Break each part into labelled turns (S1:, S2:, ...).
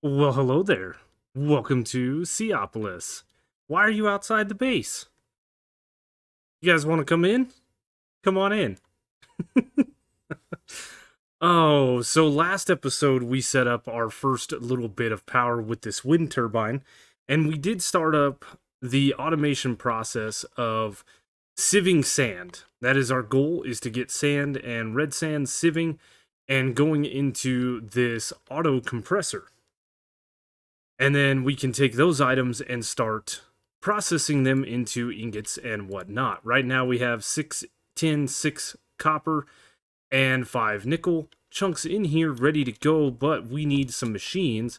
S1: Well, hello there. Welcome to Seaopolis. Why are you outside the base? You guys want to come in? Come on in. Oh, so last episode we set up our first little bit of power with this wind turbine, and we did start up the automation process of sieving sand. That is our goal, is to get sand and red sand sieving and going into this auto compressor. And then we can take those items and start processing them into ingots and whatnot. Right now we have 6 tin, 6 copper, and 5 nickel chunks in here ready to go, but we need some machines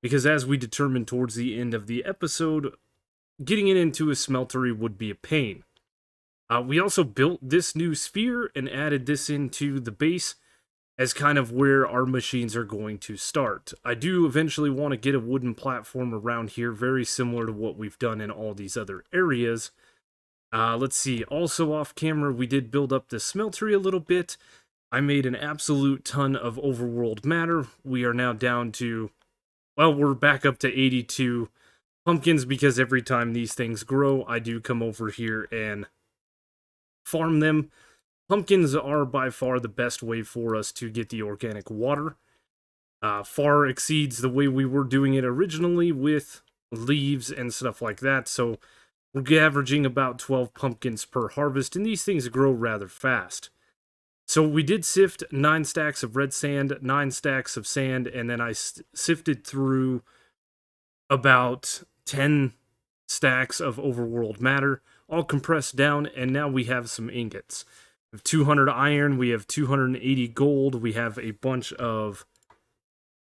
S1: because as we determined towards the end of the episode, getting it into a smeltery would be a pain. We also built this new sphere and added this into the base as kind of where our machines are going to start. I do eventually want to get a wooden platform around here, very similar to what we've done in all these other areas. Let's see, also off camera, we did build up the smeltery a little bit. I made an absolute ton of overworld matter. We are now down to, well, we're back up to 82 pumpkins because every time these things grow, I do come over here and farm them. Pumpkins are by far the best way for us to get the organic water. Far exceeds the way we were doing it originally with leaves and stuff like that. So we're averaging about 12 pumpkins per harvest, and these things grow rather fast. So we did sift 9 stacks of red sand, 9 stacks of sand, and then I sifted through about 10 stacks of overworld matter, all compressed down, and now we have some ingots. We have 200 iron, we have 280 gold, we have a bunch of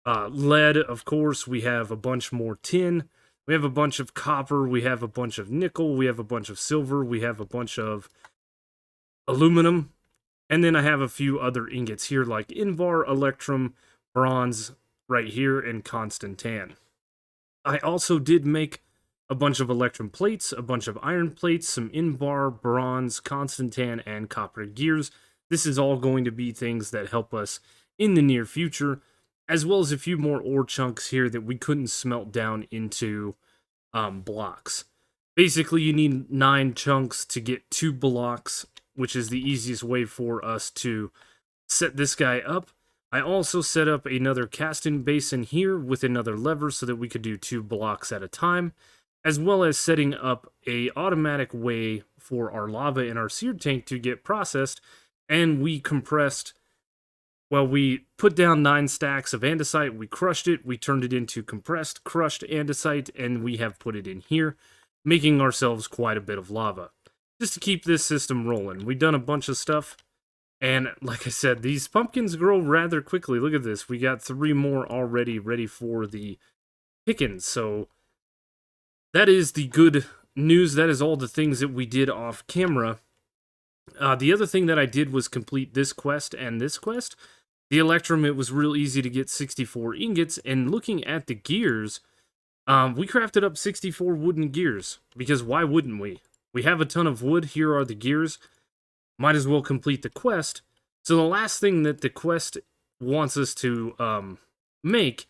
S1: lead, of course, we have a bunch more tin, we have a bunch of copper, we have a bunch of nickel, we have a bunch of silver, we have a bunch of aluminum, and then I have a few other ingots here like Invar, Electrum, Bronze right here, and Constantan. I also did make a bunch of electrum plates, a bunch of iron plates, some Invar, bronze, Constantan, and copper gears. This is all going to be things that help us in the near future, as well as a few more ore chunks here that we couldn't smelt down into blocks. Basically, you need 9 chunks to get 2 blocks, which is the easiest way for us to set this guy up. I also set up another casting basin here with another lever so that we could do 2 blocks at a time, as well as setting up a automatic way for our lava in our seared tank to get processed. And we compressed, well, we put down 9 stacks of andesite, we crushed it, we turned it into compressed, crushed andesite, and we have put it in here, making ourselves quite a bit of lava, just to keep this system rolling. We've done a bunch of stuff, and like I said, these pumpkins grow rather quickly. Look at this, we got 3 more already ready for the pickings, so that is the good news. That is all the things that we did off camera. The other thing that I did was complete this quest and this quest. The Electrum, it was real easy to get 64 ingots, and looking at the gears, we crafted up 64 wooden gears, because why wouldn't we? We have a ton of wood, here are the gears, might as well complete the quest. So the last thing that the quest wants us to make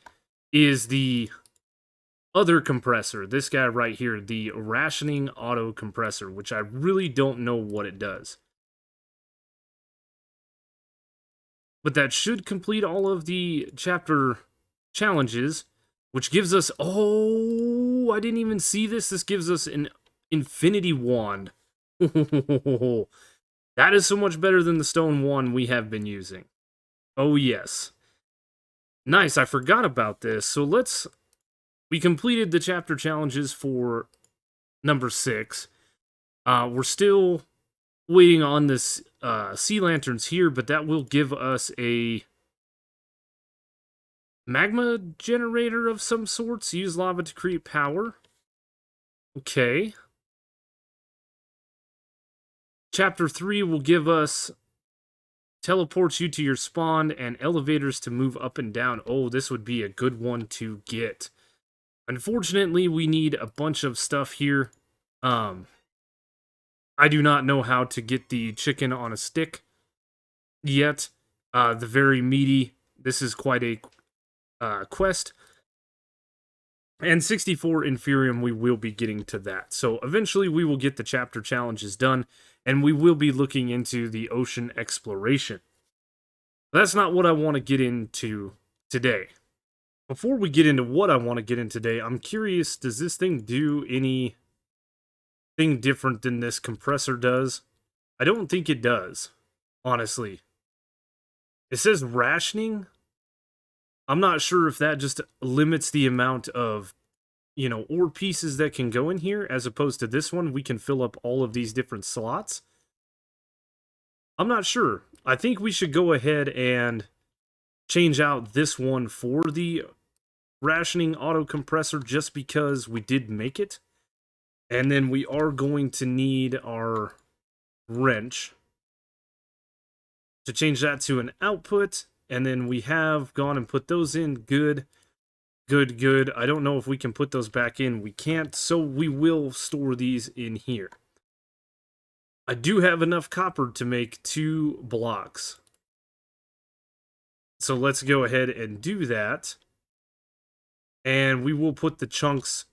S1: is the other compressor, this guy right here, the rationing auto compressor, which I really don't know what it does. But that should complete all of the chapter challenges, which gives us, oh, I didn't even see this. This gives us an infinity wand. That is so much better than the stone wand we have been using. Oh, yes. Nice, I forgot about this. So we completed the chapter challenges for number 6. We're still waiting on this sea lanterns here, but that will give us a magma generator of some sorts. Use lava to create power. Okay. Chapter 3 will give us teleports you to your spawn and elevators to move up and down. Oh, this would be a good one to get. Unfortunately, we need a bunch of stuff here. I do not know how to get the chicken on a stick yet. The very meaty, this is quite a quest. And 64 Inferium, we will be getting to that. So eventually we will get the chapter challenges done, and we will be looking into the ocean exploration. That's not what I want to get into today. Before we get into what I want to get in today, I'm curious, does this thing do anything different than this compressor does? I don't think it does, honestly. It says rationing. I'm not sure if that just limits the amount of, ore pieces that can go in here, as opposed to this one, we can fill up all of these different slots. I'm not sure. I think we should go ahead and change out this one for the rationing auto compressor just because we did make it. And then we are going to need our wrench to change that to an output. And then we have gone and put those in. Good. I don't know if we can put those back in. We can't, so we will store these in here. I do have enough copper to make 2 blocks. So let's go ahead and do that. And we will put the chunks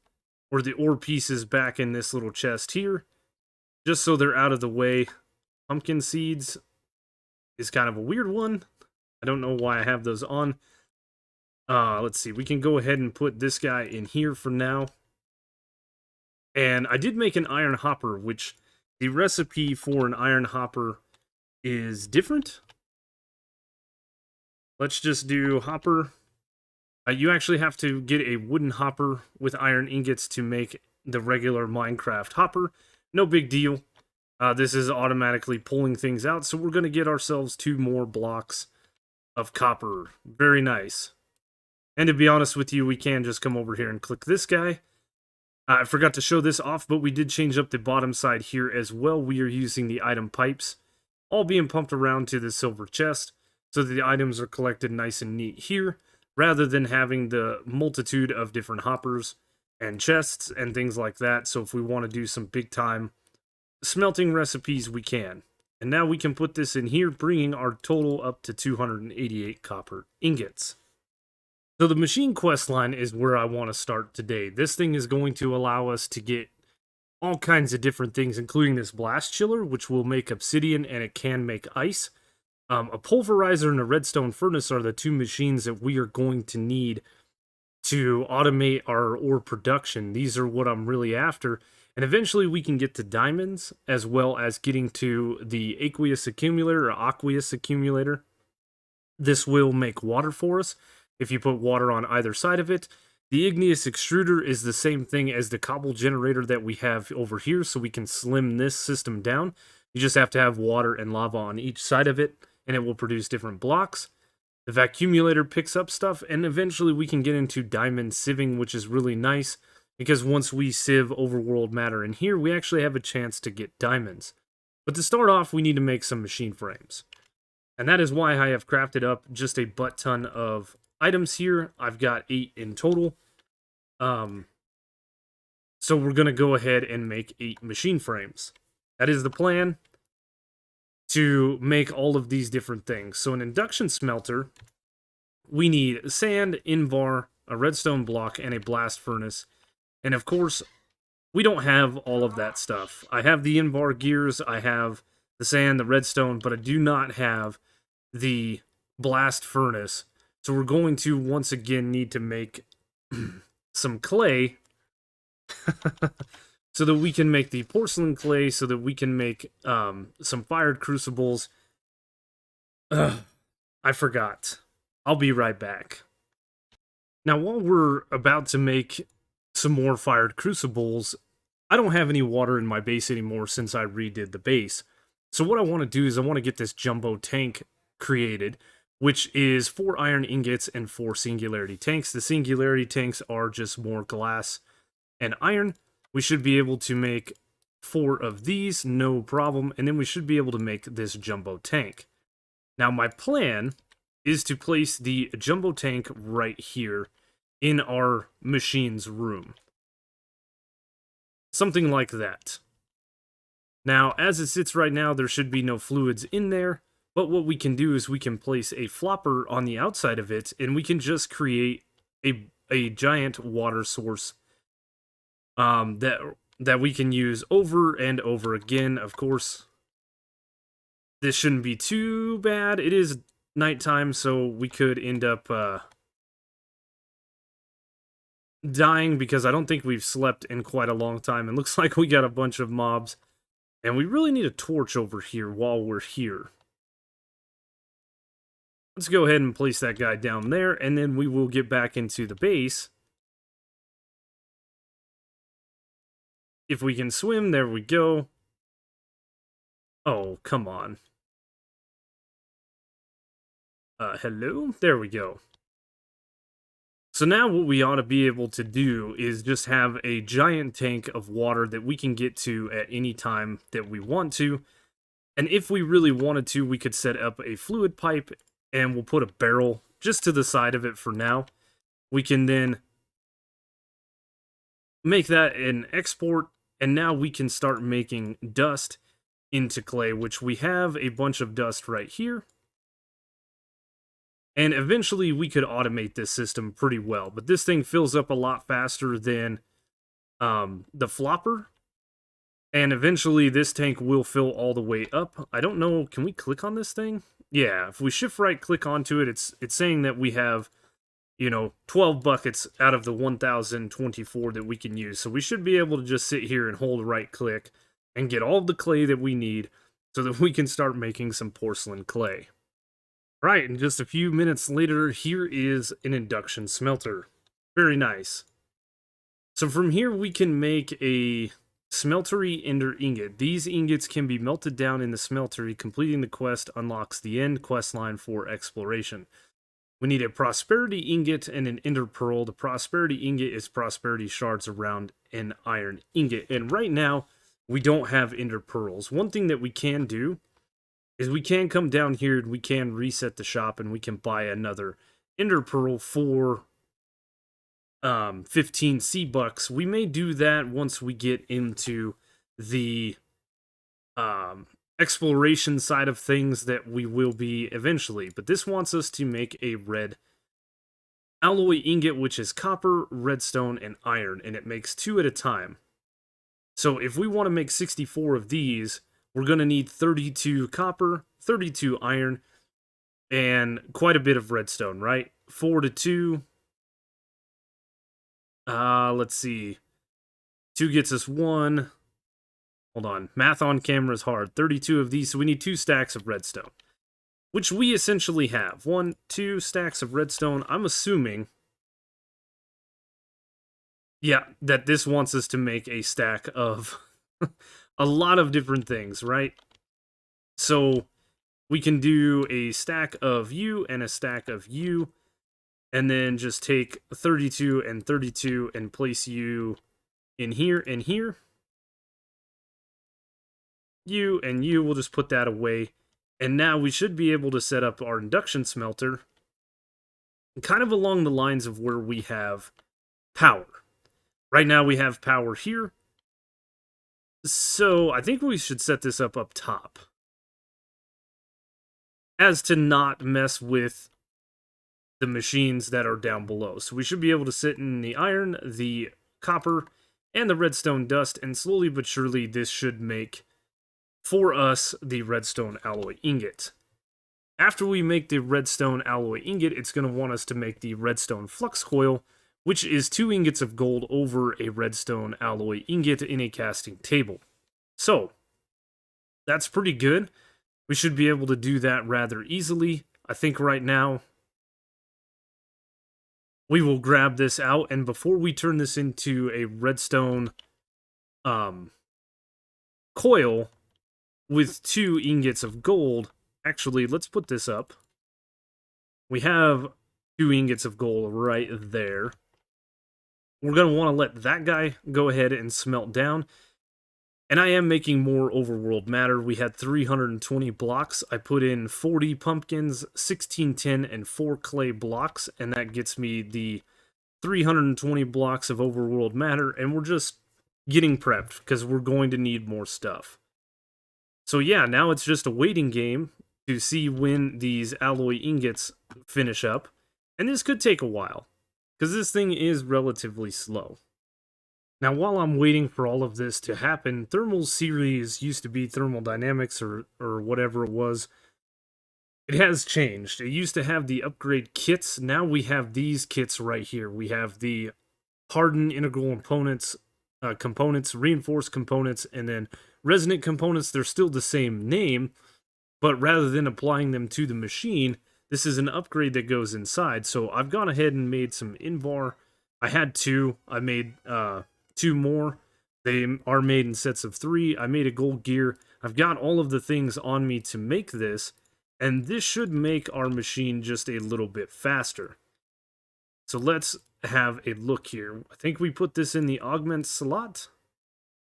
S1: or the ore pieces back in this little chest here, just so they're out of the way. Pumpkin seeds is kind of a weird one. I don't know why I have those on. Let's see. We can go ahead and put this guy in here for now. And I did make an iron hopper, which the recipe for an iron hopper is different. Let's just do hopper. You actually have to get a wooden hopper with iron ingots to make the regular Minecraft hopper. No big deal. This is automatically pulling things out, so we're going to get ourselves 2 more blocks of copper. Very nice. And to be honest with you, we can just come over here and click this guy. I forgot to show this off, but we did change up the bottom side here as well. We are using the item pipes, all being pumped around to the silver chest, so that the items are collected nice and neat here, rather than having the multitude of different hoppers and chests and things like that. So if we want to do some big time smelting recipes, we can. And now we can put this in here, bringing our total up to 288 copper ingots. So the machine quest line is where I want to start today. This thing is going to allow us to get all kinds of different things, including this blast chiller, which will make obsidian and it can make ice. A pulverizer and a redstone furnace are the 2 machines that we are going to need to automate our ore production. These are what I'm really after. And eventually we can get to diamonds, as well as getting to the aqueous accumulator or aqueous accumulator. This will make water for us if you put water on either side of it. The Igneous Extruder is the same thing as the cobble generator that we have over here, so we can slim this system down. You just have to have water and lava on each side of it, and it will produce different blocks. The vacuumulator picks up stuff, and eventually we can get into diamond sieving, which is really nice, because once we sieve overworld matter in here, we actually have a chance to get diamonds. But to start off, we need to make some machine frames. And that is why I have crafted up just a butt ton of items here. I've got 8 in total. So we're going to go ahead and make 8 machine frames. That is the plan, to make all of these different things. So an induction smelter, we need sand, invar, a redstone block, and a blast furnace. And of course, we don't have all of that stuff. I have the invar gears, I have the sand, the redstone, but I do not have the blast furnace. So we're going to once again need to make some clay so that we can make the porcelain clay, so that we can make some fired crucibles. I forgot. I'll be right back. Now, while we're about to make some more fired crucibles, I don't have any water in my base anymore since I redid the base. So what I want to do is I want to get this jumbo tank created, which is 4 iron ingots and 4 singularity tanks. The singularity tanks are just more glass and iron. We should be able to make 4 of these, no problem, and then we should be able to make this jumbo tank. Now, my plan is to place the jumbo tank right here in our machine's room. Something like that. Now, as it sits right now, there should be no fluids in there, but what we can do is we can place a flopper on the outside of it, and we can just create a a giant water source that we can use over and over again. Of course, this shouldn't be too bad. It is nighttime, so we could end up dying because I don't think we've slept in quite a long time. It looks like we got a bunch of mobs, and we really need a torch over here while we're here. Let's go ahead and place that guy down there, and then we will get back into the base. If we can swim, there we go. Oh, come on. Hello? There we go. So now what we ought to be able to do is just have a giant tank of water that we can get to at any time that we want to. And if we really wanted to, we could set up a fluid pipe and we'll put a barrel just to the side of it for now. We can then make that an export, and now we can start making dust into clay, which we have a bunch of dust right here. And eventually we could automate this system pretty well, but this thing fills up a lot faster than the flopper. And eventually this tank will fill all the way up. I don't know, can we click on this thing? Yeah, if we shift right click onto it, it's saying that we have, 12 buckets out of the 1024 that we can use. So we should be able to just sit here and hold right click and get all the clay that we need so that we can start making some porcelain clay. Right, and just a few minutes later, here is an induction smelter. Very nice. So from here, we can make a Smeltery Ender Ingot. These ingots can be melted down in the Smeltery. Completing the quest unlocks the end quest line for exploration. We need a Prosperity Ingot and an Ender Pearl. The Prosperity Ingot is Prosperity Shards around an Iron Ingot. And right now, we don't have Ender Pearls. One thing that we can do is we can come down here and we can reset the shop and we can buy another Ender Pearl for 15 C-Bucks. We may do that once we get into the exploration side of things that we will be eventually. But this wants us to make a red alloy ingot, which is copper, redstone, and iron, and it makes 2 at a time. So if we want to make 64 of these, we're going to need 32 copper, 32 iron, and quite a bit of redstone, right? 4 to 2. Let's see. 2 gets us 1. Hold on. Math on camera is hard. 32 of these, so we need 2 stacks of redstone, which we essentially have. 1, 2 stacks of redstone. I'm assuming, yeah, that this wants us to make a stack of a lot of different things, right? So we can do a stack of you and a stack of you, and then just take 32 and 32 and place you in here and here. You and you, we'll just put that away. And now we should be able to set up our induction smelter kind of along the lines of where we have power. Right now we have power here. So I think we should set this up top, as to not mess with the machines that are down below. So we should be able to sit in the iron, the copper, and the redstone dust, and slowly but surely this should make for us the redstone alloy ingot. After we make the redstone alloy ingot, it's going to want us to make the redstone flux coil, which is 2 ingots of gold over a redstone alloy ingot in a casting table. So, that's pretty good. We should be able to do that rather easily. I think right now, we will grab this out, and before we turn this into a redstone coil with 2 ingots of gold, actually, let's put this up. We have 2 ingots of gold right there. We're going to want to let that guy go ahead and smelt down. And I am making more overworld matter. We had 320 blocks. I put in 40 pumpkins, 16 tin, and 4 clay blocks. And that gets me the 320 blocks of overworld matter. And we're just getting prepped because we're going to need more stuff. So yeah, now it's just a waiting game to see when these alloy ingots finish up. And this could take a while, because this thing is relatively slow. Now, while I'm waiting for all of this to happen, Thermal Series used to be Thermodynamics or whatever it was. It has changed. It used to have the upgrade kits. Now we have these kits right here. We have the hardened integral components, reinforced components, and then resonant components. They're still the same name, but rather than applying them to the machine, this is an upgrade that goes inside. So I've gone ahead and made some Invar. I had two. I made 2 more. They are made in sets of 3. I made a gold gear. I've got all of the things on me to make this, and this should make our machine just a little bit faster. So let's have a look here. I think we put this in the augment slot.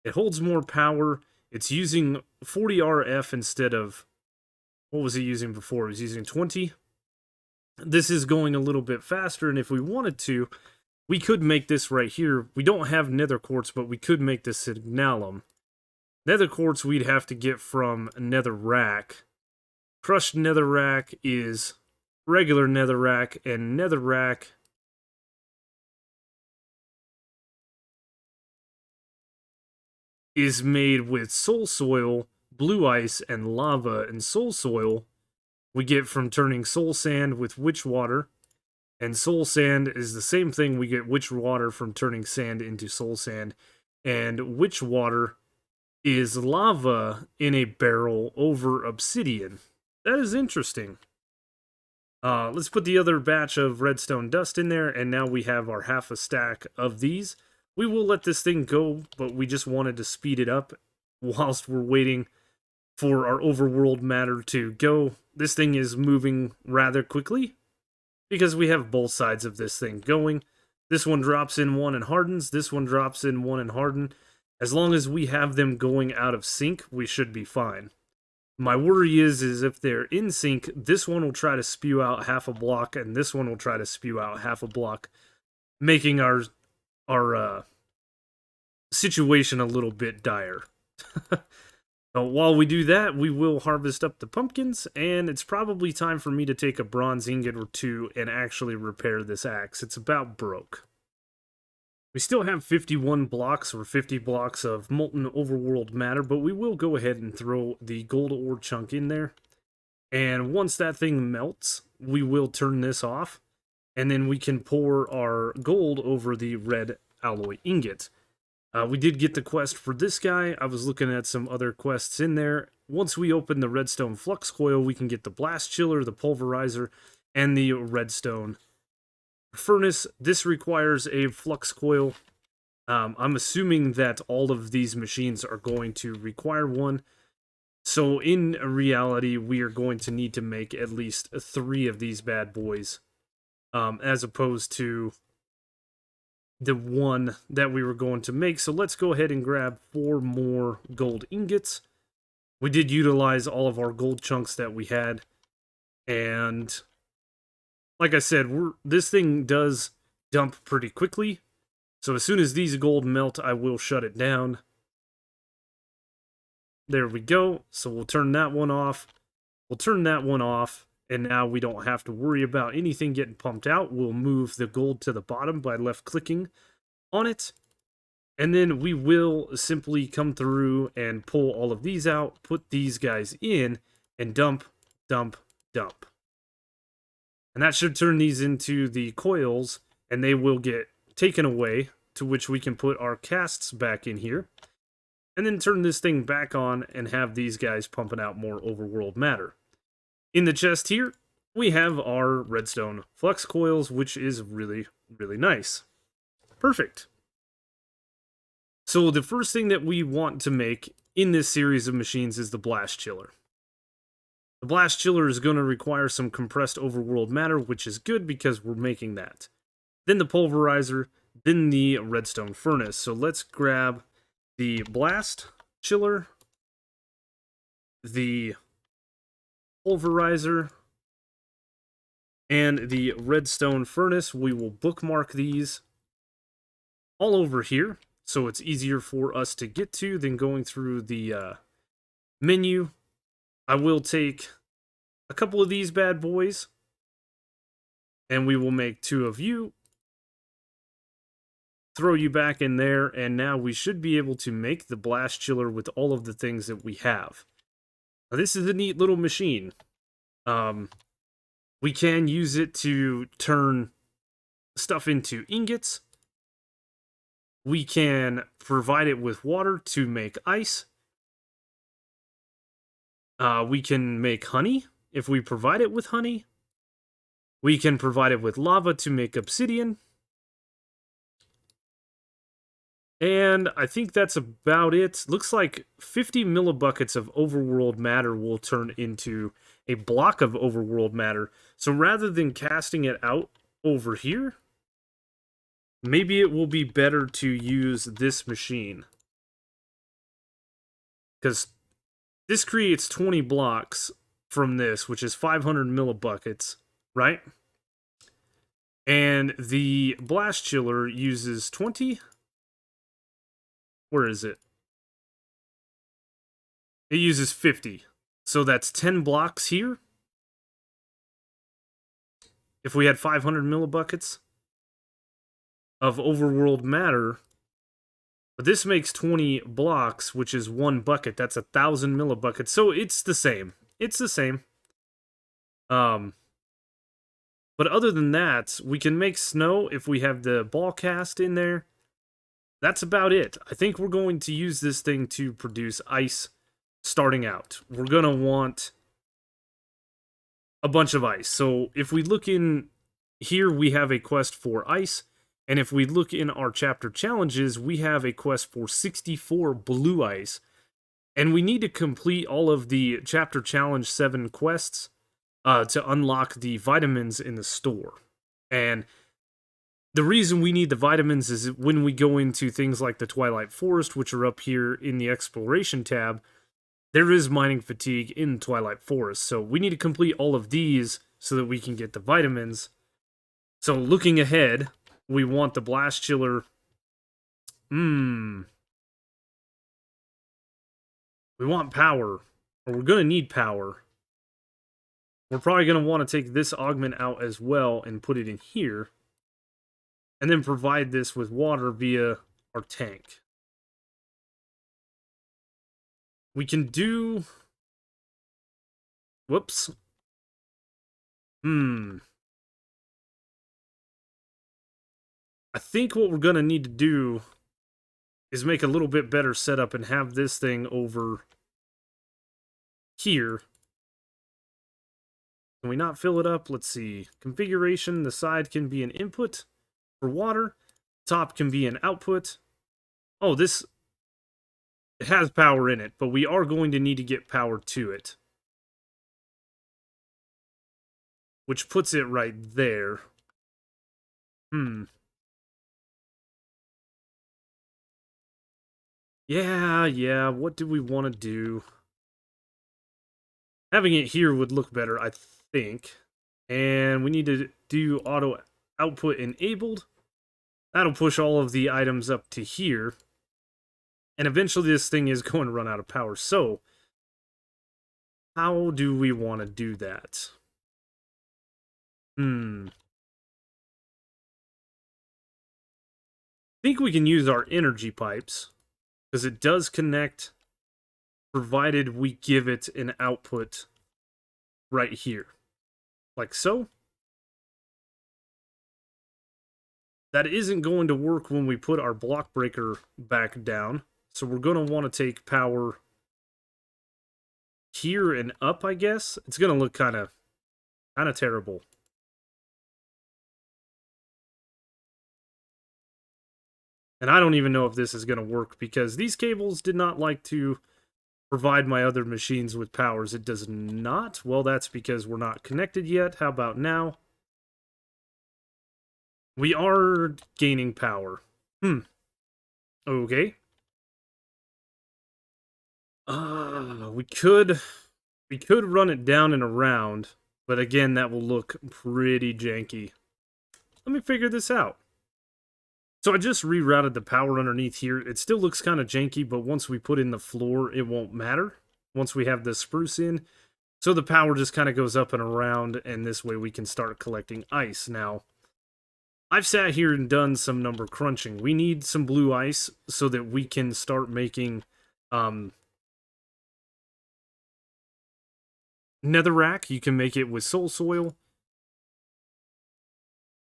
S1: It holds more power. It's using 40 RF instead of, what was it using before? It was using 20. This is going a little bit faster, and if we wanted to, we could make this right here. We don't have nether quartz, but we could make this signalum. Nether quartz we'd have to get from Netherrack. Crushed Netherrack is regular Netherrack, and Netherrack is made with soul soil, blue ice, and lava. And soul soil we get from turning soul sand with witch water, and soul sand is the same thing. We get witch water from turning sand into soul sand, and witch water is lava in a barrel over obsidian. That is interesting. Let's put the other batch of redstone dust in there, and now we have our half a stack of these. We will let this thing go, but we just wanted to speed it up whilst we're waiting for our overworld matter to go. This thing is moving rather quickly because we have both sides of this thing going. This one drops in 1 and hardens. This one drops in 1 and harden. As long as we have them going out of sync, we should be fine. My worry is if they're in sync, this one will try to spew out half a block, and this one will try to spew out half a block, making our situation a little bit dire. While we do that, we will harvest up the pumpkins, and it's probably time for me to take a bronze ingot or 2 and actually repair this axe. It's about broke. We still have 51 blocks or 50 blocks of molten overworld matter, but we will go ahead and throw the gold ore chunk in there. And once that thing melts, we will turn this off, and then we can pour our gold over the red alloy ingot. We did get the quest for this guy. I was looking at some other quests in there. Once we open the redstone flux coil, we can get the blast chiller, the pulverizer, and the redstone furnace. This requires a flux coil. I'm assuming that all of these machines are going to require one. So in reality, we are going to need to make at least 3 of these bad boys, as opposed to the one that we were going to make. So let's go ahead and grab 4 more gold ingots. We did utilize all of our gold chunks that we had, and like I said, this thing does dump pretty quickly. So as soon as these gold melt, I will shut it down. There we go. So we'll turn that one off. We'll turn that one off. And now we don't have to worry about anything getting pumped out. We'll move the gold to the bottom by left-clicking on it. And then we will simply come through and pull all of these out, put these guys in, and dump, dump, dump. And that should turn these into the coils, and they will get taken away, to which we can put our casts back in here. And then turn this thing back on and have these guys pumping out more overworld matter. In the chest here, we have our redstone flux coils, which is really, really nice. Perfect. So the first thing that we want to make in this series of machines is the blast chiller. The blast chiller is going to require some compressed overworld matter, which is good because we're making that. Then the pulverizer, then the redstone furnace. So let's grab the blast chiller, the pulverizer, and the redstone furnace. We will bookmark these all over here, so it's easier for us to get to than going through the menu. I will take a couple of these bad boys, and we will make 2 of you, throw you back in there, and now we should be able to make the blast chiller with all of the things that we have. Now, this is a neat little machine. We can use it to turn stuff into ingots. We can provide it with water to make ice. We can make honey if we provide it with honey. We can provide it with lava to make obsidian. And I think that's about it. Looks like 50 millibuckets of overworld matter will turn into a block of overworld matter. So rather than casting it out over here, maybe it will be better to use this machine. Because this creates 20 blocks from this, which is 500 millibuckets, right? And the blast chiller uses 20. Where is it? It uses 50. So that's 10 blocks here. If we had 500 millibuckets of overworld matter, but this makes 20 blocks, which is 1 bucket. That's 1,000 millibuckets. So it's the same. It's the same. But other than that, we can make snow if we have the ball cast in there. That's about it. I think we're going to use this thing to produce ice starting out. We're going to want a bunch of ice. So if we look in here, we have a quest for ice. And if we look in our chapter challenges, we have a quest for 64 blue ice. And we need to complete all of the chapter challenge 7 quests to unlock the vitamins in the store. And the reason we need the vitamins is when we go into things like the Twilight Forest, which are up here in the Exploration tab, there is mining fatigue in Twilight Forest. So we need to complete all of these so that we can get the vitamins. So looking ahead, we want the blast chiller. We want power. Or we're going to need power. We're probably going to want to take this augment out as well and put it in here. And then provide this with water via our tank. We can do... Whoops. I think what we're going to need to do is make a little bit better setup and have this thing over here. Can we not fill it up? Let's see. Configuration, the side can be an input for water. Top can be an output. Oh, it has power in it, but we are going to need to get power to it. Which puts it right there. Yeah, what do we want to do? Having it here would look better, I think. And we need to do auto output enabled. That'll push all of the items up to here. And eventually this thing is going to run out of power. So, how do we want to do that? I think we can use our energy pipes, because it does connect, provided we give it an output right here. Like so. That isn't going to work when we put our block breaker back down. So we're going to want to take power here and up, I guess. It's going to look kind of terrible. And I don't even know if this is going to work because these cables did not like to provide my other machines with powers. It does not. Well, that's because we're not connected yet. How about now? We are gaining power. Okay. We could run it down and around, but again, that will look pretty janky. Let me figure this out. So I just rerouted the power underneath here. It still looks kind of janky, but once we put in the floor, it won't matter. Once we have the spruce in. So the power just kind of goes up and around, and this way we can start collecting ice. Now, I've sat here and done some number crunching. We need some blue ice so that we can start making Netherrack. You can make it with soul soil.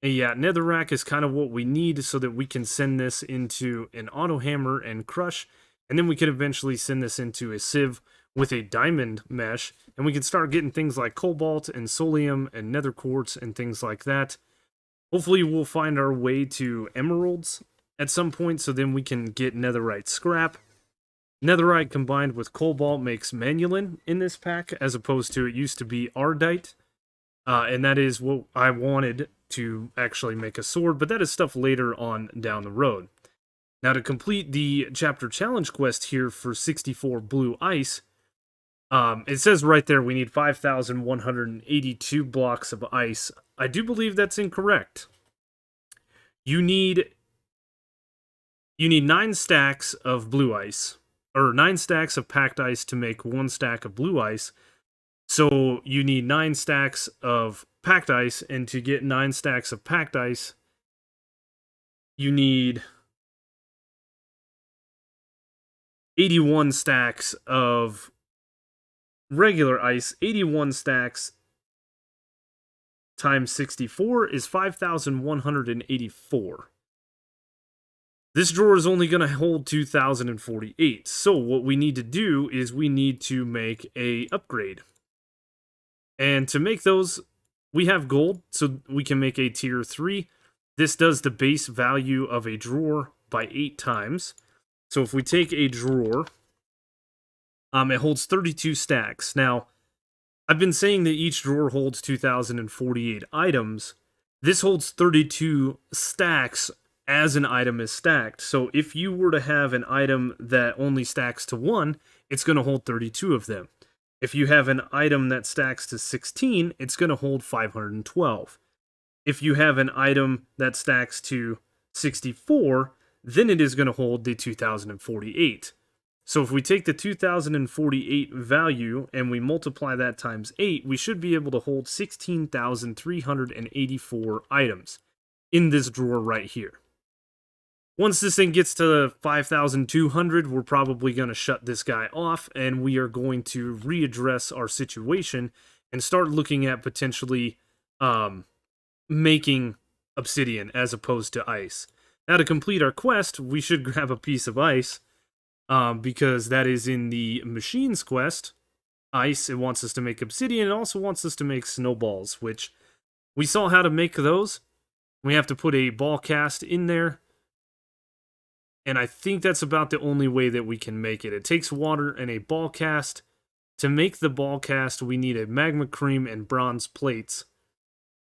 S1: And yeah, Netherrack is kind of what we need so that we can send this into an auto hammer and crush. And then we can eventually send this into a sieve with a diamond mesh. And we can start getting things like cobalt and solium and nether quartz and things like that. Hopefully we'll find our way to emeralds at some point so then we can get netherite scrap. Netherite combined with cobalt makes manulin in this pack, as opposed to it used to be ardite. And that is what I wanted to actually make a sword, but that is stuff later on down the road. Now to complete the chapter challenge quest here for 64 blue ice, it says right there we need 5,182 blocks of ice. I do believe that's incorrect. You need 9 stacks of blue ice, or 9 stacks of packed ice to make 1 stack of blue ice. So you need 9 stacks of packed ice, and to get 9 stacks of packed ice, you need 81 stacks of regular ice. 81 stacks times 64 is 5,184. This drawer is only going to hold 2,048. So what we need to do is we need to make a upgrade. And to make those, we have gold, so we can make a tier 3. This does the base value of a drawer by 8 times. So if we take a drawer, it holds 32 stacks. Now, I've been saying that each drawer holds 2,048 items. This holds 32 stacks as an item is stacked. So if you were to have an item that only stacks to 1, it's going to hold 32 of them. If you have an item that stacks to 16, it's going to hold 512. If you have an item that stacks to 64, then it is going to hold the 2,048. So if we take the 2,048 value and we multiply that times 8, we should be able to hold 16,384 items in this drawer right here. Once this thing gets to 5,200, we're probably going to shut this guy off, and we are going to readdress our situation and start looking at potentially making obsidian as opposed to ice. Now, to complete our quest, we should grab a piece of ice, because that is in the machines quest. Ice, it wants us to make obsidian. It also wants us to make snowballs, which we saw how to make those. We have to put a ball cast in there. And I think that's about the only way that we can make it. It takes water and a ball cast. To make the ball cast, we need a magma cream and bronze plates.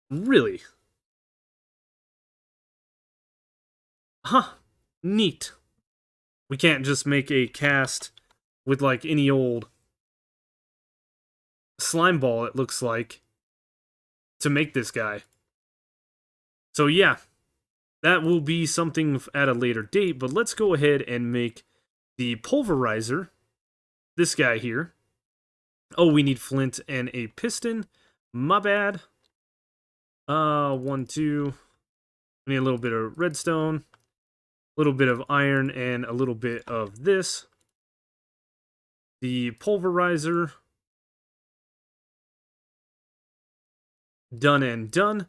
S1: Really? Huh. Neat. We can't just make a cast with like any old slime ball, it looks like, to make this guy. So yeah. That will be something at a later date, but let's go ahead and make the Pulverizer, this guy here. Oh, we need flint and a piston. My bad. 1, 2. We need a little bit of redstone, a little bit of iron, and a little bit of this. The Pulverizer. Done and done.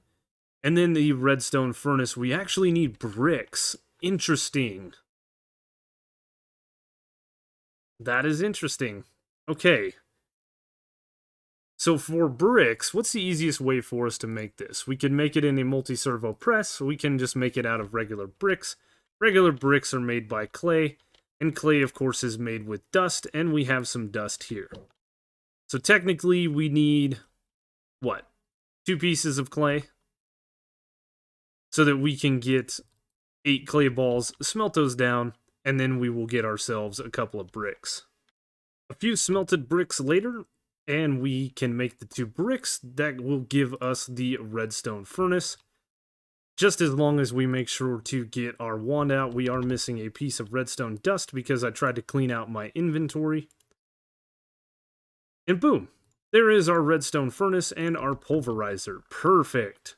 S1: And then the Redstone Furnace, we actually need bricks. Interesting. That is interesting. Okay. So for bricks, what's the easiest way for us to make this? We can make it in a multi-servo press. We can just make it out of regular bricks. Regular bricks are made by clay. And clay, of course, is made with dust. And we have some dust here. So technically, we need, what? 2 pieces of clay? So that we can get 8 clay balls, smelt those down, and then we will get ourselves a couple of bricks. A few smelted bricks later, and we can make the 2 bricks that will give us the Redstone Furnace. Just as long as we make sure to get our wand out. We are missing a piece of redstone dust because I tried to clean out my inventory. And boom, there is our Redstone Furnace and our Pulverizer. Perfect.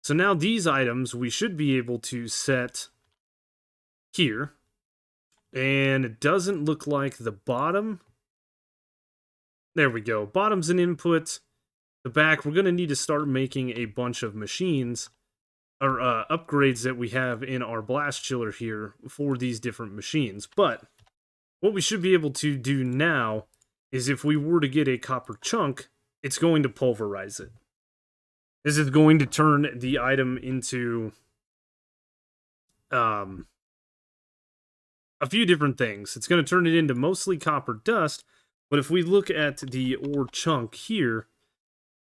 S1: So now these items we should be able to set here. And it doesn't look like the bottom. There we go. Bottom's an input. The back, we're going to need to start making a bunch of machines or upgrades that we have in our blast chiller here for these different machines. But what we should be able to do now is if we were to get a copper chunk, it's going to pulverize it. This is going to turn the item into a few different things. It's going to turn it into mostly copper dust, but if we look at the ore chunk here,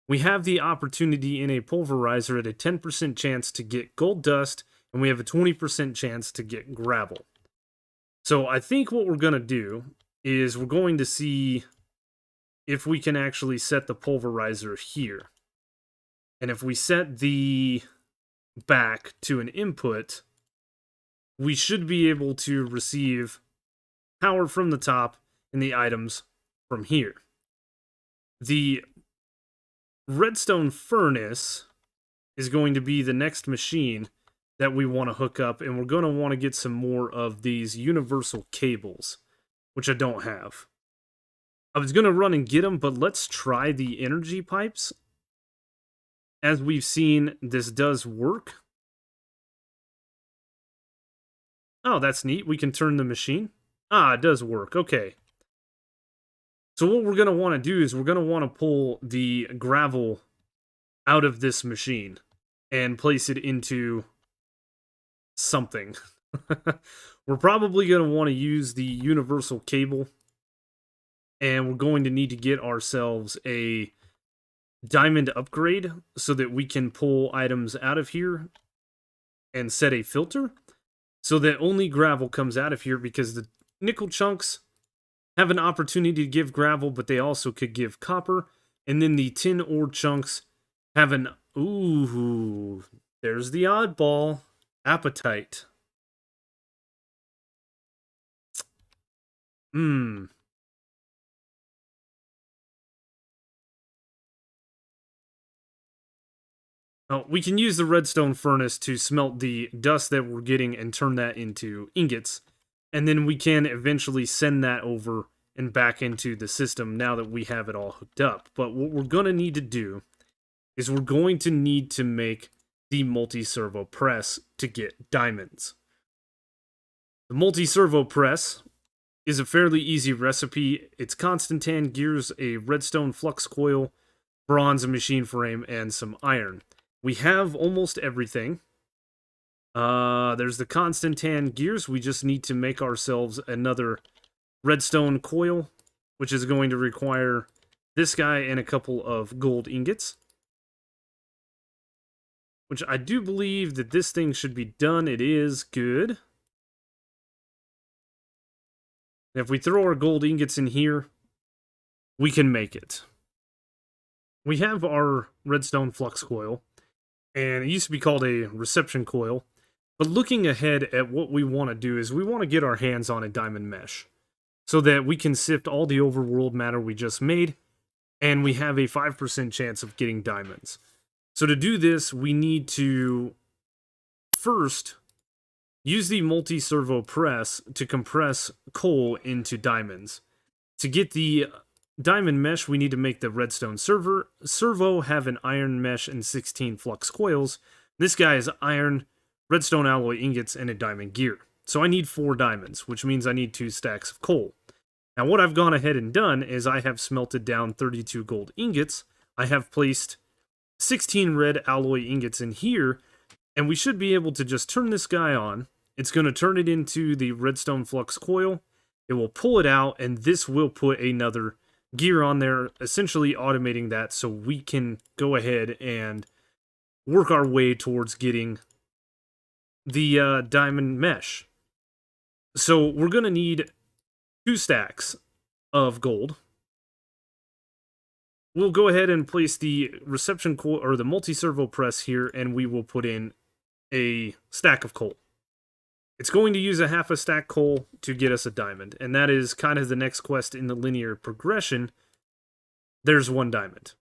S1: we have the opportunity in a pulverizer at a 10% chance to get gold dust, and we have a 20% chance to get gravel. So I think what we're going to do is we're going to see if we can actually set the pulverizer here. And if we set the back to an input, we should be able to receive power from the top and the items from here. The Redstone Furnace is going to be the next machine that we want to hook up, and we're going to want to get some more of these universal cables, which I don't have. I was going to run and get them, but let's try the energy pipes. As we've seen, this does work. Oh, that's neat. We can turn the machine. Ah, it does work. Okay. So what we're going to want to do is we're going to want to pull the gravel out of this machine and place it into something. We're probably going to want to use the universal cable, and we're going to need to get ourselves a diamond upgrade so that we can pull items out of here and set a filter so that only gravel comes out of here, because the nickel chunks have an opportunity to give gravel, but they also could give copper. And then the tin ore chunks have an... Ooh, there's the oddball. Appetite. Oh, we can use the redstone furnace to smelt the dust that we're getting and turn that into ingots. And then we can eventually send that over and back into the system now that we have it all hooked up. But what we're going to need to do is we're going to need to make the multi-servo press to get diamonds. The multi-servo press is a fairly easy recipe. It's constant tan gears, a redstone flux coil, bronze, a machine frame, and some iron. We have almost everything. There's the constant tan gears. We just need to make ourselves another redstone coil, which is going to require this guy and a couple of gold ingots. Which I do believe that this thing should be done. It is good. And if we throw our gold ingots in here, we can make it. We have our redstone flux coil, and it used to be called a reception coil. But looking ahead at what we want to do is we want to get our hands on a diamond mesh so that we can sift all the overworld matter we just made, and we have a 5% chance of getting diamonds. So to do this, we need to first use the multi-servo press to compress coal into diamonds. To get the diamond mesh, we need to make the redstone servo have an iron mesh and 16 flux coils. This guy is iron, redstone alloy ingots, and a diamond gear. So I need 4 diamonds, which means I need 2 stacks of coal. Now what I've gone ahead and done is I have smelted down 32 gold ingots. I have placed 16 red alloy ingots in here, and we should be able to just turn this guy on. It's going to turn it into the redstone flux coil. It will pull it out, and this will put another gear on there, essentially automating that so we can go ahead and work our way towards getting the diamond mesh. So we're going to need 2 stacks of gold. We'll go ahead and place the reception coil or the multi-servo press here, and we will put in a stack of coal. It's going to use a half a stack coal to get us a diamond, and that is kind of the next quest in the linear progression. There's 1 diamond.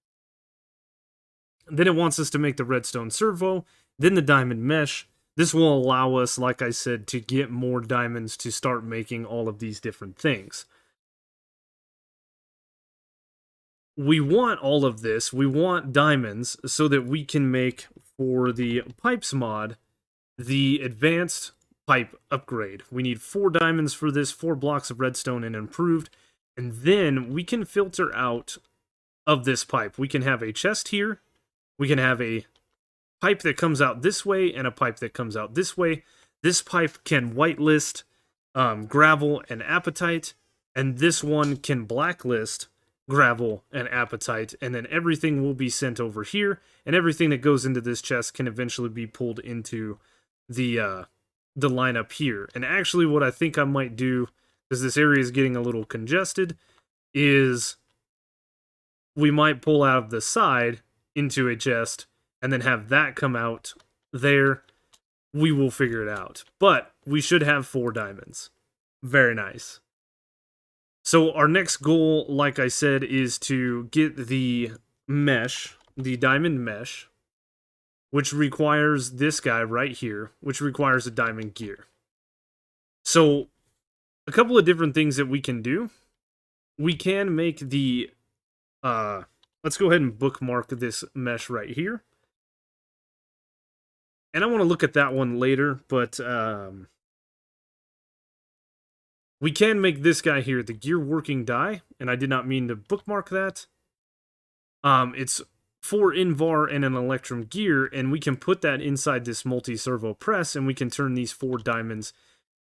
S1: Then it wants us to make the redstone servo. then the diamond mesh. This will allow us, like I said, to get more diamonds to start making all of these different things. We want all of this. We want diamonds so that we can make, for the pipes mod, the advanced pipe upgrade. We need 4 diamonds for this, 4 blocks of redstone and improved, and then we can filter out of this pipe. We can have a chest here, we can have a pipe that comes out this way, and a pipe that comes out this way. This pipe can whitelist gravel and apatite, and this one can blacklist gravel and apatite, and then everything will be sent over here, and everything that goes into this chest can eventually be pulled into the lineup here. And actually what I think I might do, because this area is getting a little congested, is we might pull out of the side into a chest and then have that come out there. We will figure it out. But we should have 4 diamonds. Very nice. So our next goal, like I said, is to get the mesh, the diamond mesh, which requires this guy right here, which requires a diamond gear. So a couple of different things that we can do. We can make the, let's go ahead and bookmark this mesh right here. And I want to look at that one later, but we can make this guy here, the gear working die, and I did not mean to bookmark that. It's 4 invar and an electrum gear, and we can put that inside this multi-servo press, and we can turn these 4 diamonds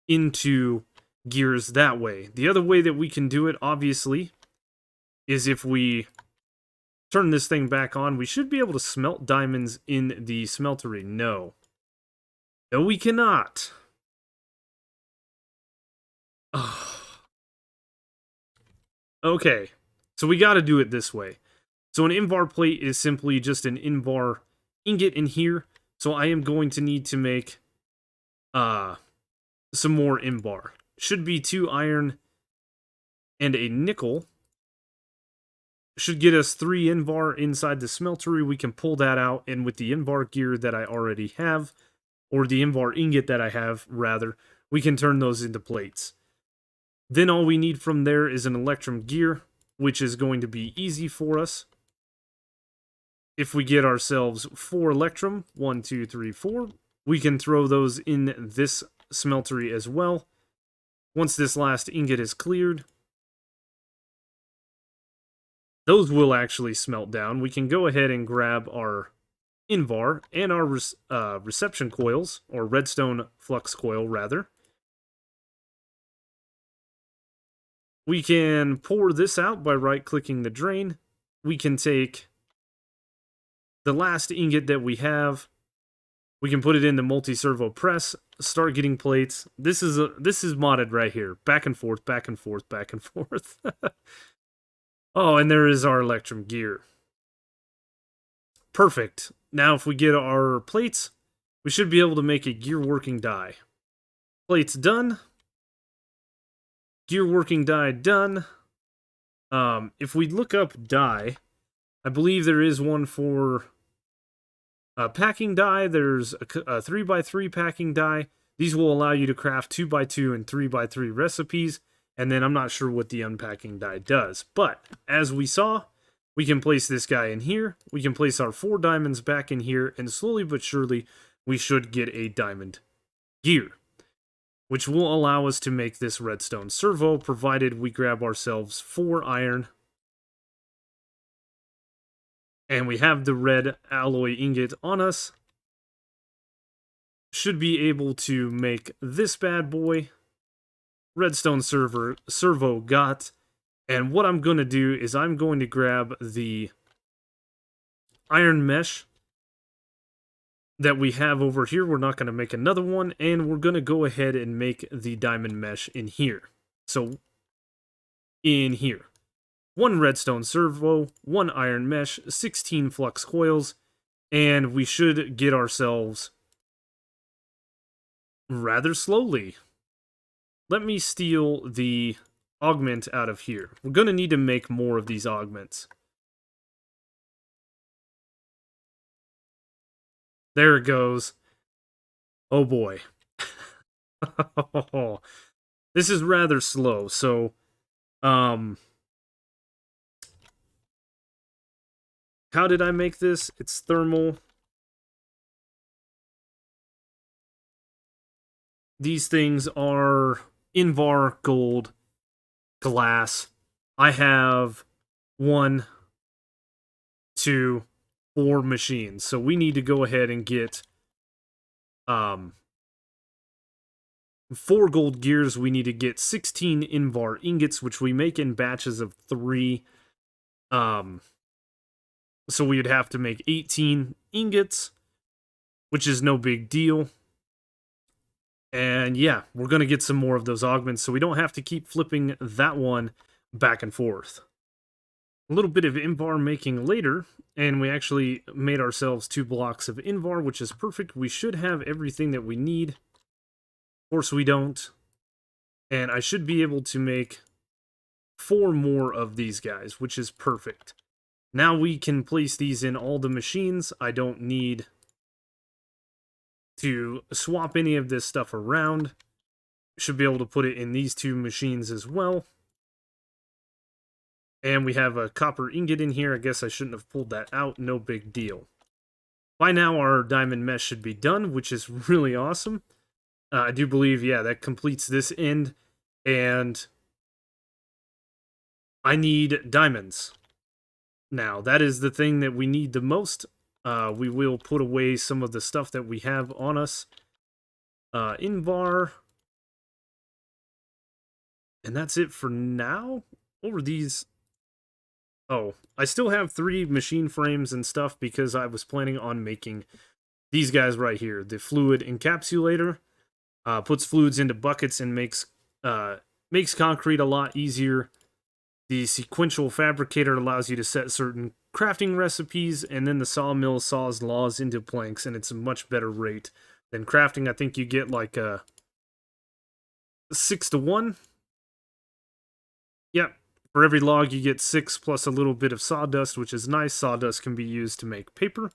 S1: into gears that way. The other way that we can do it, obviously, is if we turn this thing back on. We should be able to smelt diamonds in the smeltery. No, we cannot. Okay, so we got to do it this way. So an invar plate is simply just an invar ingot in here. So I am going to need to make some more invar. Should be 2 iron and a nickel. Should get us 3 invar inside the smeltery. We can pull that out, and with the invar gear that I already have, or the invar ingot that I have, rather, we can turn those into plates. Then all we need from there is an electrum gear, which is going to be easy for us. If we get ourselves 4 electrum, 1, 2, 3, 4, we can throw those in this smeltery as well. Once this last ingot is cleared, those will actually smelt down. We can go ahead and grab our invar and our reception coils, or redstone flux coil, rather. We can pour this out by right-clicking the drain. We can take the last ingot that we have. We can put it in the multi-servo press, start getting plates. This is modded right here. Back and forth, back and forth, back and forth. Oh, and there is our electrum gear. Perfect. Now if we get our plates, we should be able to make a gear working die. Plates done. Gear working die done. If we look up die, I believe there is one for packing die. There's a 3x3 packing die. These will allow you to craft 2x2 and 3x3 recipes. And then I'm not sure what the unpacking die does. But as we saw, we can place this guy in here. We can place our 4 diamonds back in here. And slowly but surely, we should get a diamond gear, which will allow us to make this redstone servo, provided we grab ourselves 4 iron. And we have the red alloy ingot on us. Should be able to make this bad boy. Redstone servo got. And what I'm going to do is I'm going to grab the iron mesh that we have over here. We're not going to make another one, and we're going to go ahead and make the diamond mesh in here. So in here, 1 redstone servo, 1 iron mesh, 16 flux coils, and we should get ourselves rather slowly. Let me steal the augment out of here. We're going to need to make more of these augments. There it goes. Oh boy. This is rather slow, so how did I make this? It's thermal. These things are Invar gold glass. I have 1, 2, 4 machines. So we need to go ahead and get 4 gold gears. We need to get 16 Invar ingots, which we make in batches of 3. So we would have to make 18 ingots, which is no big deal. And yeah, we're going to get some more of those augments, so we don't have to keep flipping that one back and forth. A little bit of Invar making later, and we actually made ourselves 2 blocks of Invar, which is perfect. We should have everything that we need. Of course we don't. And I should be able to make 4 more of these guys, which is perfect. Now we can place these in all the machines. I don't need to swap any of this stuff around. Should be able to put it in these 2 machines as well. And we have a copper ingot in here. I guess I shouldn't have pulled that out. No big deal. By now, our diamond mesh should be done, which is really awesome. I do believe, yeah, that completes this end. And I need diamonds. Now, that is the thing that we need the most. We will put away some of the stuff that we have on us. Invar. And that's it for now. What were these? Oh, I still have 3 machine frames and stuff because I was planning on making these guys right here. The fluid encapsulator puts fluids into buckets and makes concrete a lot easier. The sequential fabricator allows you to set certain crafting recipes, and then the sawmill saws laws into planks, and it's a much better rate than crafting. I think you get like a 6-to-1. Yep. For every log, you get 6 plus a little bit of sawdust, which is nice. Sawdust can be used to make paper.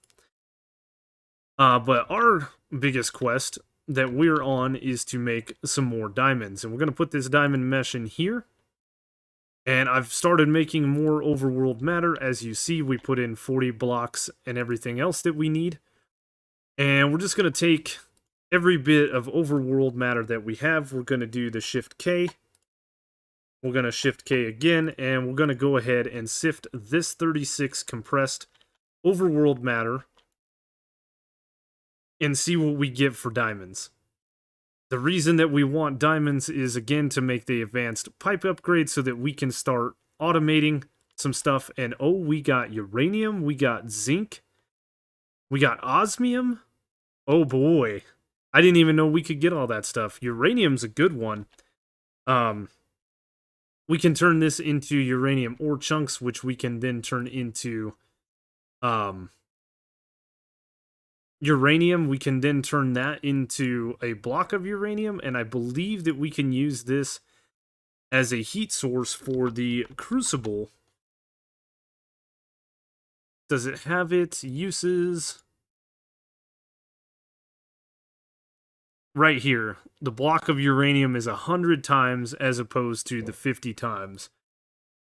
S1: But our biggest quest that we're on is to make some more diamonds. And we're going to put this diamond mesh in here. And I've started making more overworld matter. As you see, we put in 40 blocks and everything else that we need. And we're just going to take every bit of overworld matter that we have. We're going to do the Shift K. We're going to Shift K again, and we're going to go ahead and sift this 36 compressed overworld matter and see what we get for diamonds. The reason that we want diamonds is, again, to make the advanced pipe upgrade so that we can start automating some stuff. And oh, we got uranium, we got zinc, we got osmium. Oh boy, I didn't even know we could get all that stuff. Uranium's a good one. We can turn this into uranium ore chunks, which we can then turn into uranium. We can then turn that into a block of uranium, and I believe that we can use this as a heat source for the crucible. Does it have its uses? Right here, the block of uranium is 100 times as opposed to the 50 times.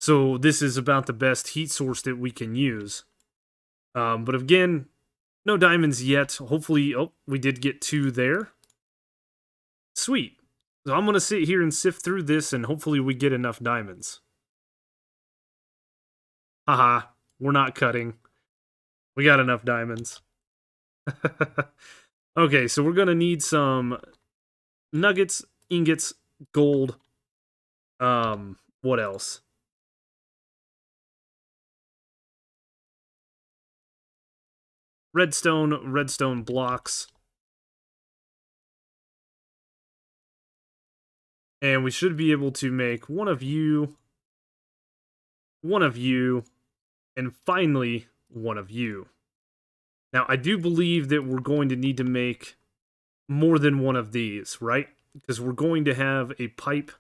S1: So this is about the best heat source that we can use. But again, no diamonds yet. Hopefully, oh, we did get 2 there. Sweet. So I'm going to sit here and sift through this, and hopefully we get enough diamonds. Haha, we're not cutting. We got enough diamonds. Okay, so we're going to need some nuggets, ingots, gold. What else? Redstone blocks. And we should be able to make one of you, and finally one of you. Now, I do believe that we're going to need to make more than one of these, right? Because we're going to have a pipe.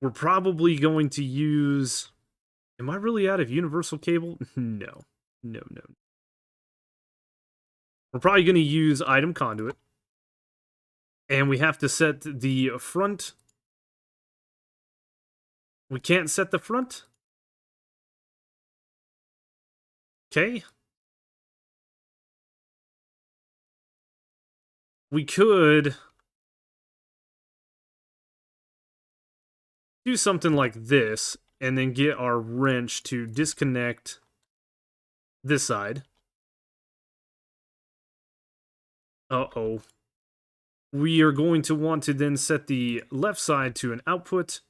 S1: We're probably going to use... Am I really out of universal cable? No. We're probably going to use item conduit. And we have to set the front. We can't set the front? Okay. We could do something like this, and then get our wrench to disconnect this side. Uh-oh. We are going to want to then set the left side to an output.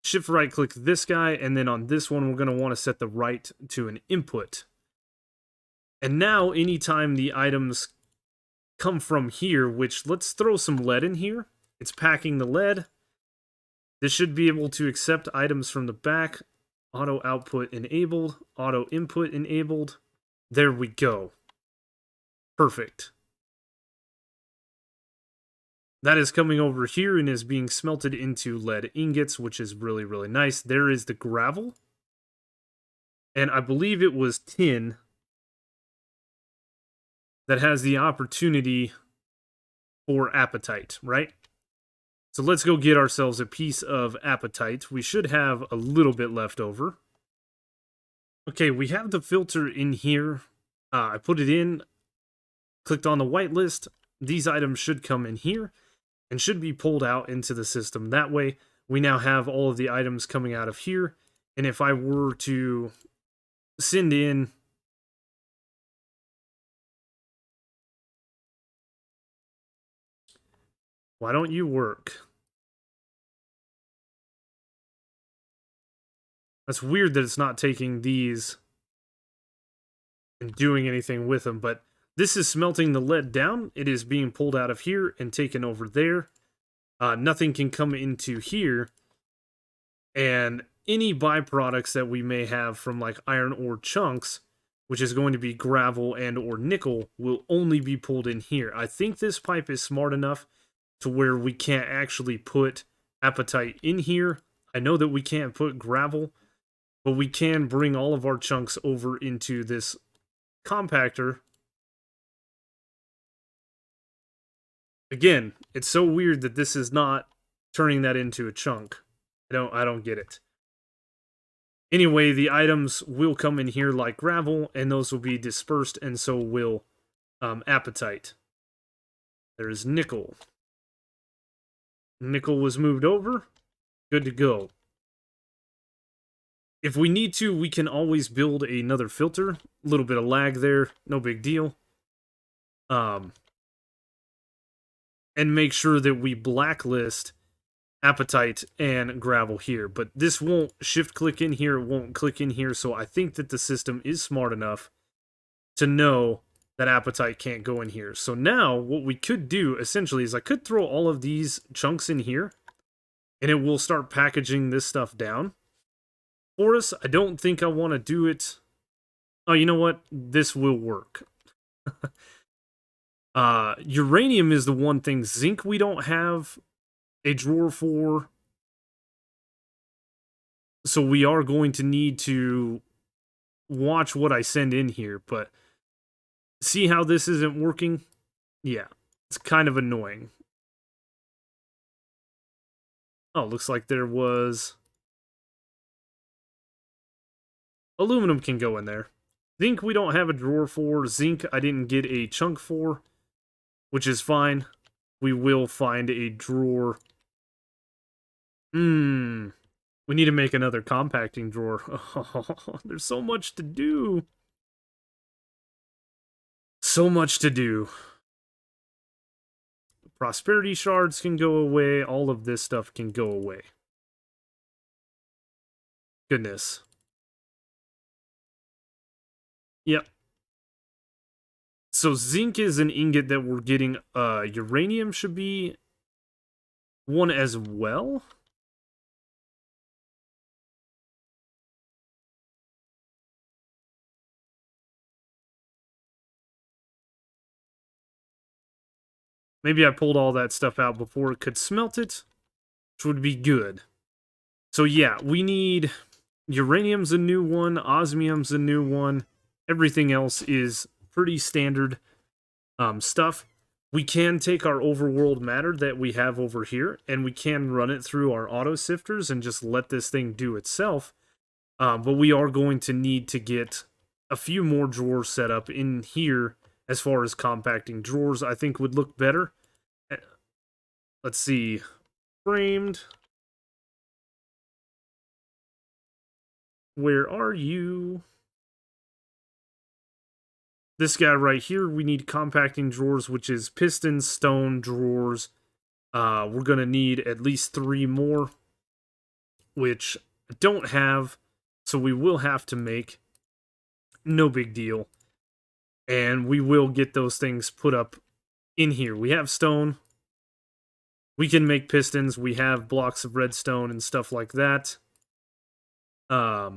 S1: Shift right click this guy, and then on this one we're going to want to set the right to an input. And now anytime the items come from here, which let's throw some lead in here. It's packing the lead. This should be able to accept items from the back. Auto output enabled. Auto input enabled. There we go. Perfect. That is coming over here and is being smelted into lead ingots, which is really, really nice. There is the gravel. And I believe it was tin that has the opportunity for apatite, right? So let's go get ourselves a piece of apatite. We should have a little bit left over. Okay, we have the filter in here. I put it in, clicked on the whitelist. These items should come in here and should be pulled out into the system. That way, we now have all of the items coming out of here. And if I were to send in... Why don't you work? That's weird that it's not taking these and doing anything with them, but this is smelting the lead down. It is being pulled out of here and taken over there. Nothing can come into here. And any byproducts that we may have from like iron ore chunks, which is going to be gravel and or nickel, will only be pulled in here. I think this pipe is smart enough to where we can't actually put apatite in here. I know that we can't put gravel, but we can bring all of our chunks over into this compactor. Again, it's so weird that this is not turning that into a chunk. I don't get it. Anyway, the items will come in here like gravel, and those will be dispersed, and so will apatite. There's nickel. Nickel was moved over. Good to go. If we need to, we can always build another filter. A little bit of lag there, no big deal. And make sure that we blacklist apatite and gravel here. But this won't shift click in here, it won't click in here, so I think that the system is smart enough to know that apatite can't go in here. So now, what we could do, essentially, is I could throw all of these chunks in here, and it will start packaging this stuff down for us. I don't think I want to do it. Oh, you know what? This will work. Uranium is the one thing. Zinc we don't have a drawer for. So we are going to need to watch what I send in here, but see how this isn't working? Yeah, it's kind of annoying. Oh, looks like there was... Aluminum can go in there. Zinc we don't have a drawer for. Zinc I didn't get a chunk for, which is fine. We will find a drawer. We need to make another compacting drawer. Oh, there's so much to do. So much to do. Prosperity shards can go away. All of this stuff can go away. Goodness. Yep. So zinc is an ingot that we're getting. Uranium should be one as well. Maybe I pulled all that stuff out before it could smelt it, which would be good. So yeah, we need... Uranium's a new one, osmium's a new one. Everything else is pretty standard stuff. We can take our overworld matter that we have over here, and we can run it through our auto sifters and just let this thing do itself. But we are going to need to get a few more drawers set up in here. As far as compacting drawers, I think would look better. Let's see. Framed. Where are you? This guy right here, we need compacting drawers, which is piston, stone, drawers. We're going to need at least 3 more, which I don't have, so we will have to make. No big deal. And we will get those things put up in here. We have stone. We can make pistons. We have blocks of redstone and stuff like that. I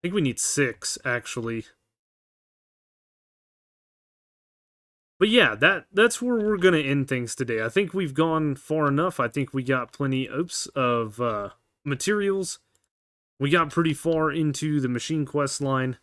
S1: think we need 6, actually. But yeah, that's where we're going to end things today. I think we've gone far enough. I think we got plenty of materials. We got pretty far into the machine quest line.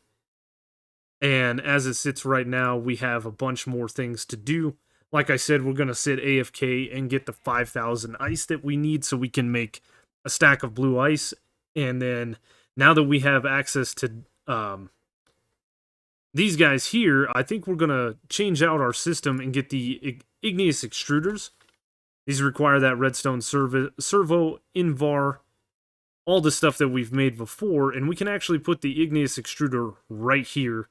S1: And as it sits right now, we have a bunch more things to do. Like I said, we're going to sit AFK and get the 5,000 ice that we need so we can make a stack of blue ice. And then now that we have access to these guys here, I think we're going to change out our system and get the Igneous Extruders. These require that Redstone Servo, Invar, all the stuff that we've made before. And we can actually put the Igneous Extruder right here.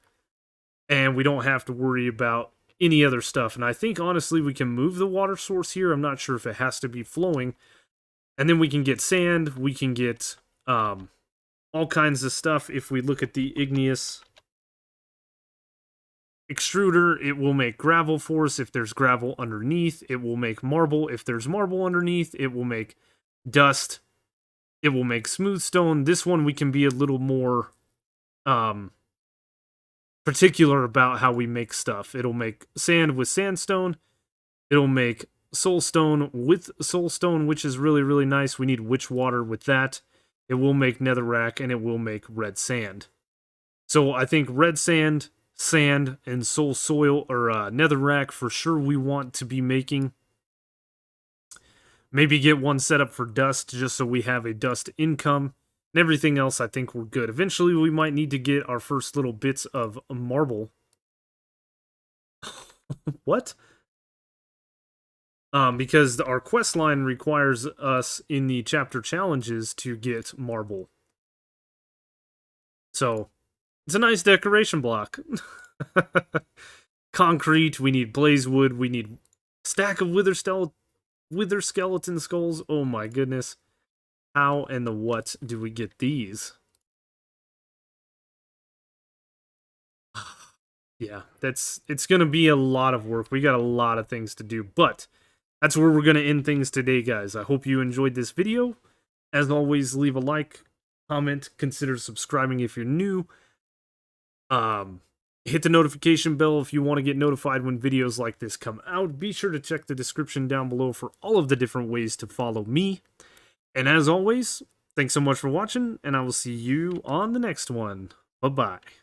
S1: And we don't have to worry about any other stuff. And I think, honestly, we can move the water source here. I'm not sure if it has to be flowing. And then we can get sand. We can get all kinds of stuff. If we look at the Igneous Extruder, it will make gravel for us. If there's gravel underneath, it will make marble. If there's marble underneath, it will make dust. It will make smooth stone. This one we can be a little more particular about how we make stuff. It'll make sand with sandstone. It'll make soulstone with soulstone, which is really, really nice. We need witch water with that. It will make netherrack, and it will make red sand. So I think red sand, sand, and soul soil, or netherrack for sure we want to be making. Maybe get one set up for dust, just so we have a dust income. And everything else, I think we're good. Eventually, we might need to get our first little bits of marble. What? Because our quest line requires us in the chapter challenges to get marble. So, it's a nice decoration block. Concrete, we need blaze wood, we need stack of wither skeleton skulls. Oh my goodness. How and the what do we get these? Yeah, it's going to be a lot of work. We got a lot of things to do, but that's where we're going to end things today, guys. I hope you enjoyed this video. As always, leave a like, comment, consider subscribing if you're new. Hit the notification bell if you want to get notified when videos like this come out. Be sure to check the description down below for all of the different ways to follow me. And as always, thanks so much for watching, and I will see you on the next one. Bye-bye.